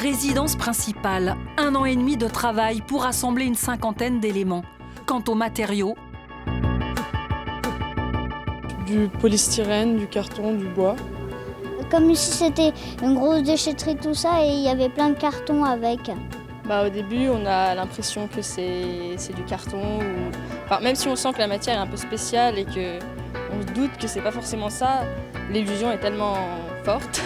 Résidence principale, 1 an et demi de travail pour assembler une cinquantaine d'éléments. Quant aux matériaux, du polystyrène, du carton, du bois. Comme ici c'était une grosse déchetterie tout ça et il y avait plein de cartons avec. Au début on a l'impression que c'est du carton, même si on sent que la matière est un peu spéciale et qu'on se doute que c'est pas forcément ça, l'illusion est tellement forte.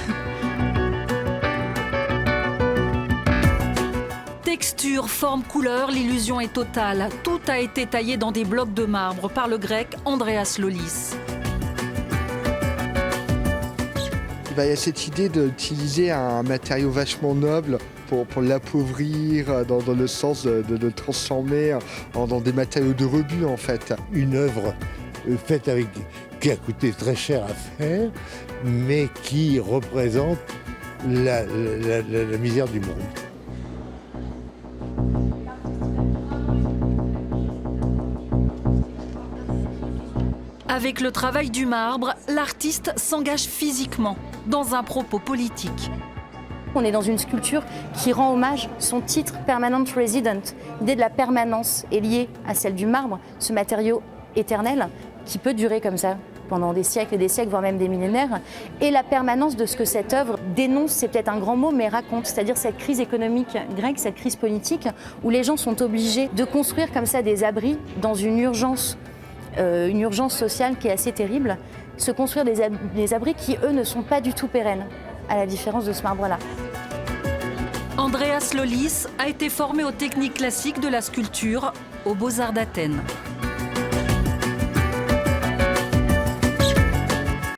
texture, forme, couleur, l'illusion est totale. Tout a été taillé dans des blocs de marbre par le grec Andreas Lolis. Il y a cette idée d'utiliser un matériau vachement noble pour l'appauvrir, dans le sens de le transformer dans des matériaux de rebut en fait. Une œuvre faite qui a coûté très cher à faire, mais qui représente la misère du monde. Avec le travail du marbre, l'artiste s'engage physiquement dans un propos politique. On est dans une sculpture qui rend hommage, son titre Permanent Resident. L'idée de la permanence est liée à celle du marbre, ce matériau éternel qui peut durer comme ça pendant des siècles et des siècles, voire même des millénaires. Et la permanence de ce que cette œuvre dénonce, c'est peut-être un grand mot, mais raconte, c'est-à-dire cette crise économique grecque, cette crise politique, où les gens sont obligés de construire comme ça des abris dans une urgence sociale qui est assez terrible, se construire des abris qui, eux, ne sont pas du tout pérennes, à la différence de ce marbre-là. Andreas Lolis a été formé aux techniques classiques de la sculpture aux Beaux-Arts d'Athènes.